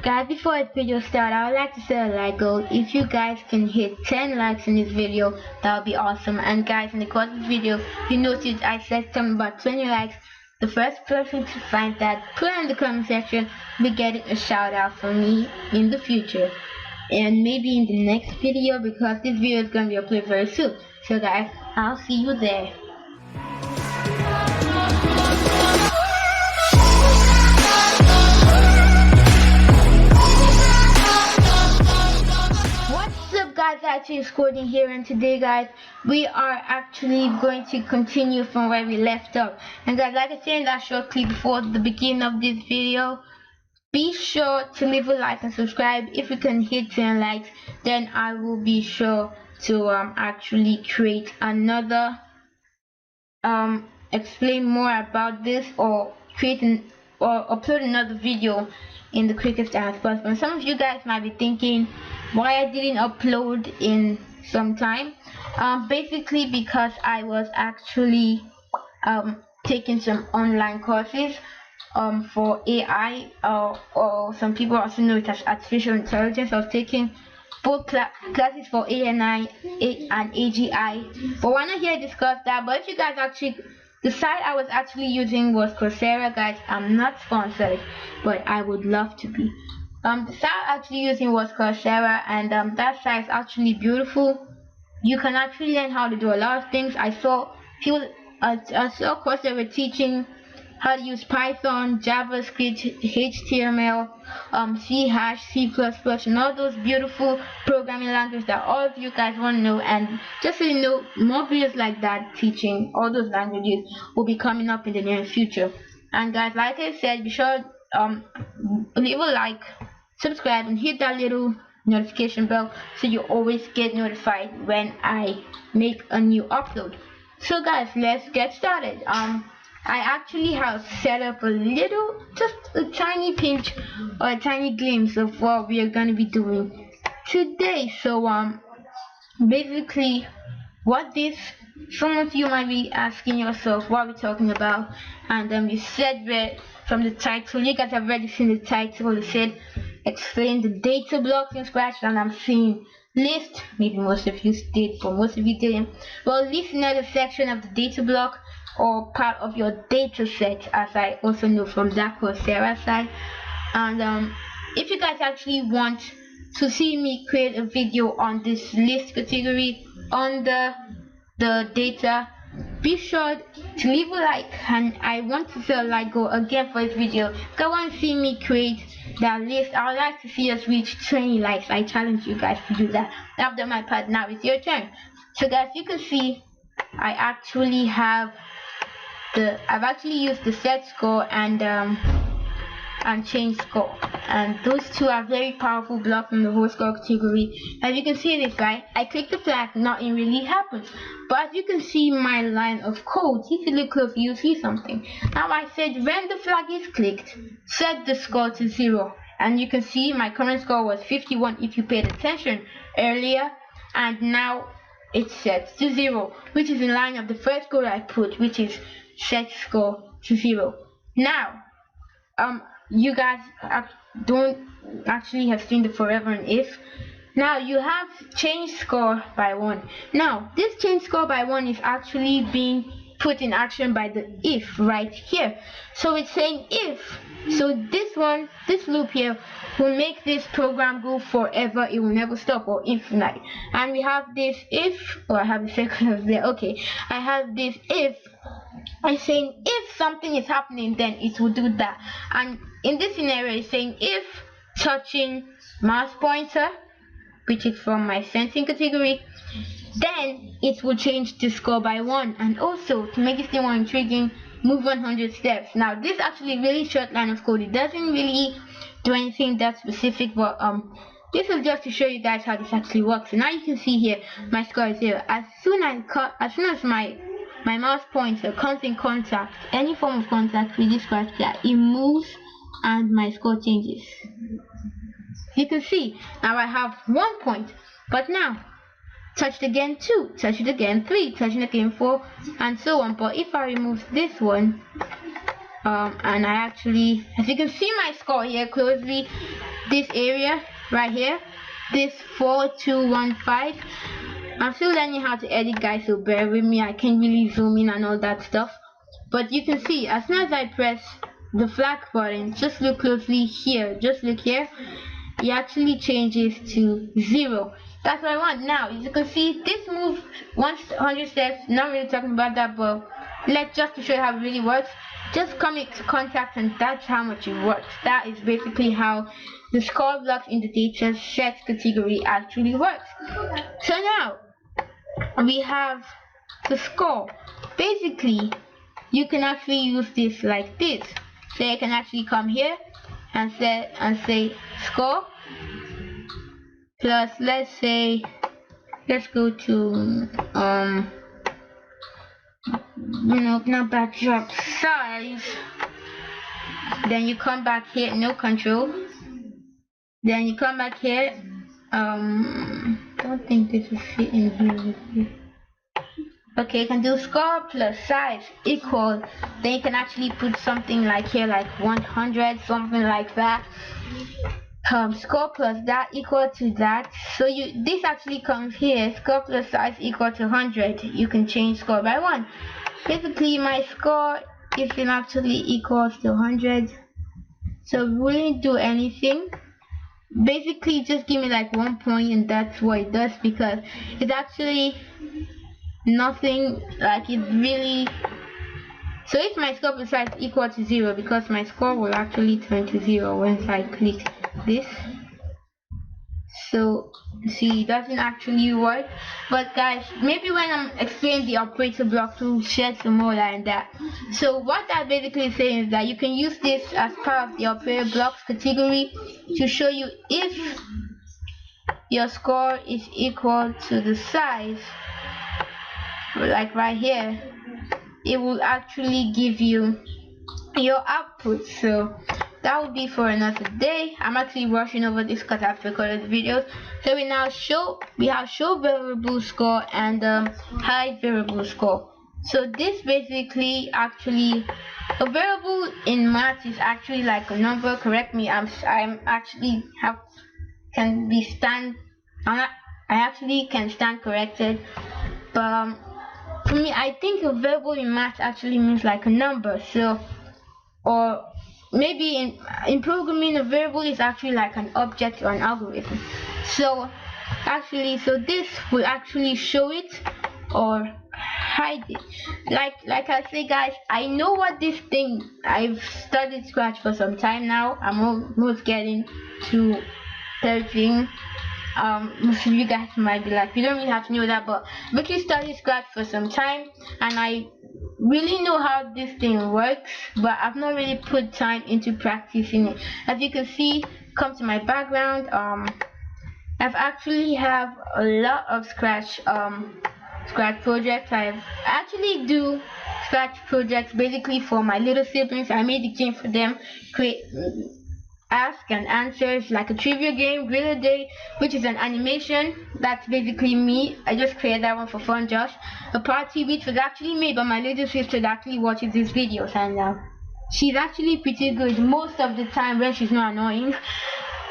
Guys, before this video starts, I would like to set a like goal. If you guys can hit 10 likes in this video, that would be awesome. And guys, in the course of this video, you noticed I said something about 20 likes. The first person to find that, put in the comment section, will be getting a shout out from me in the future. And maybe in the next video, because this video is going to be uploaded very soon. So guys, I'll see you there. Actually Scording here, and today guys we are actually going to continue from where we left off. And guys, like I said in that short clip before the beginning of this video, be sure to leave a like and subscribe. If we can hit 10 likes, then I will be sure to actually create another explain more about this, or or upload another video in the quickest time as possible. And some of you guys might be thinking why I didn't upload in some time. Basically because I was actually taking some online courses for AI, or some people also know it as artificial intelligence. I was taking both classes for ANI and AGI, but we're not here to discuss that. But if you guys actually, the site I was actually using was Coursera. Guys, I'm not sponsored, but I would love to be. The site I actually using was Coursera, and that site is actually beautiful. You can actually learn how to do a lot of things. I saw Coursera teaching how to use Python, JavaScript, HTML, C#, C++, and all those beautiful programming languages that all of you guys want to know. And just so you know, more videos like that teaching all those languages will be coming up in the near future. And guys, like I said, be sure leave a like, subscribe, and hit that little notification bell so you always get notified when I make a new upload. So guys, let's get started. I actually have set up a little, just a tiny pinch or a tiny glimpse of what we are going to be doing today. So basically what this, some of you might be asking yourself what we're talking about, and you said that from the title, you guys have already seen the title. It said explain the data blocks in Scratch, and I'm seeing list. Maybe most of you did, but most of you didn't. Well, list is another section of the data block, or part of your data set, as I also know from that Coursera side. And if you guys actually want to see me create a video on this list category under the data, be sure to leave a like. And I want to say a like goal again for this video. If you want to see me create that list, I would like to see us reach 20 likes. I challenge you guys to do that. I've done my part, now it's your turn. So guys, you can see I actually have I've actually used the set score and change score, and those two are very powerful blocks in the whole score category. As you can see this, right? I click the flag, nothing really happens. But as you can see my line of code, if you look close, you see something. Now I said when the flag is clicked, set the score to 0, and you can see my current score was 51 if you paid attention earlier, and now it's set to 0, which is in line of the first code I put, which is set score to 0. Now you guys don't actually have seen the forever and if. Now you have change score by 1. Now this change score by 1 is actually being put in action by the if right here. So it's saying if, so this loop here will make this program go forever, it will never stop, or infinite. And we have this if, or I have the second there, okay, I have this if. I'm saying if something is happening, then it will do that. And in this scenario, it's saying if touching mouse pointer, which is from my sensing category, then it will change the score by 1. And also, to make it still more intriguing, move 100 steps. Now this actually really short line of code. It doesn't really do anything that specific, but this is just to show you guys how this actually works. So now you can see here my score is 0. As soon as my mouse pointer comes in contact, any form of contact with this Scratch pad, it moves and my score changes. You can see now I have 1 point, but now touch it again 2, touch it again 3, touch it again 4, and so on. But if I remove this one, and I actually, as you can see my score here closely, this area right here, this 4215. I'm still learning how to edit, guys, so bear with me. I can't really zoom in and all that stuff, but you can see as soon as I press the flag button, just look closely here, just look here, it actually changes to 0. That's what I want. Now as you can see, this move 100 steps, not really talking about that, but let's just to show you how it really works. Just come into contact, and that's how much it works. That is basically how the score blocks in the data set category actually works. So now we have the score. Basically, you can actually use this like this. So you can actually come here and say score plus, let's say, let's go to not backdrop size. Then you come back here, no control. Then you come back here. Don't think this will fit in here. Okay, you can do score plus size equal. Then you can actually put something like here, like 100, something like that. Score plus that equal to that. So this actually comes here. Score plus size equal to 100. You can change score by 1. Basically, my score isn't actually equals to 100. So we wouldn't do anything. Basically, just give me like 1 point, and that's what it does, because it's actually nothing like it really. So if my score plus size equal to 0, because my score will actually turn to 0 once I click this. So see, it doesn't actually work. But guys, maybe when I'm explaining the operator block to shed some more light on that. So what that basically is saying is that you can use this as part of the operator blocks category to show you if your score is equal to the size, like right here, it will actually give you your output. So that would be for another day. I'm actually rushing over this because I've recorded videos. So we have show variable score and hide variable score. So this basically actually, a variable in math is actually like a number. Correct me. I actually can stand corrected. But for me, I think a variable in math actually means like a number. So, or maybe in programming, a variable is actually like an object or an algorithm. So actually, so this will actually show it or hide it. Like I say, guys, I know what this thing. I've studied Scratch for some time now. I'm almost getting to 13. Most of you guys might be like, you don't really have to know that, but I've actually studied Scratch for some time, and I really know how this thing works, but I've not really put time into practicing it. As you can see, come to my background. I've actually have a lot of Scratch projects. I actually do Scratch projects basically for my little siblings. I made a game for them, create ask and answers, like a trivia game, Grill a Day, which is an animation. That's basically me. I just created that one for fun, Josh. A party which was actually made by my little sister that actually watches these videos, and she's actually pretty good most of the time when she's not annoying.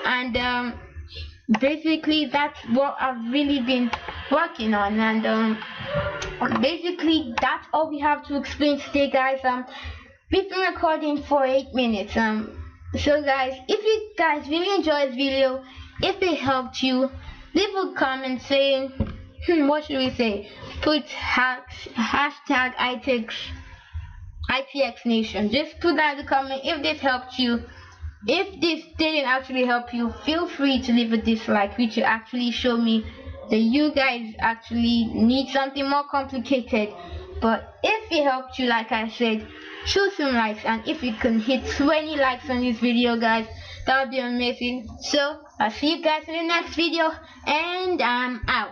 And basically that's what I've really been working on, and basically that's all we have to explain today, guys. We've been recording for 8 minutes. So guys, if you guys really enjoyed this video, if it helped you, leave a comment saying, what should we say? Put hashtag ITX Nation. Just put that in the comment if this helped you. If this didn't actually help you, feel free to leave a dislike, which will actually show me that you guys actually need something more complicated. But if it helped you, like I said, show some likes, and if you can hit 20 likes on this video, guys, that would be amazing. So I'll see you guys in the next video, and I'm out.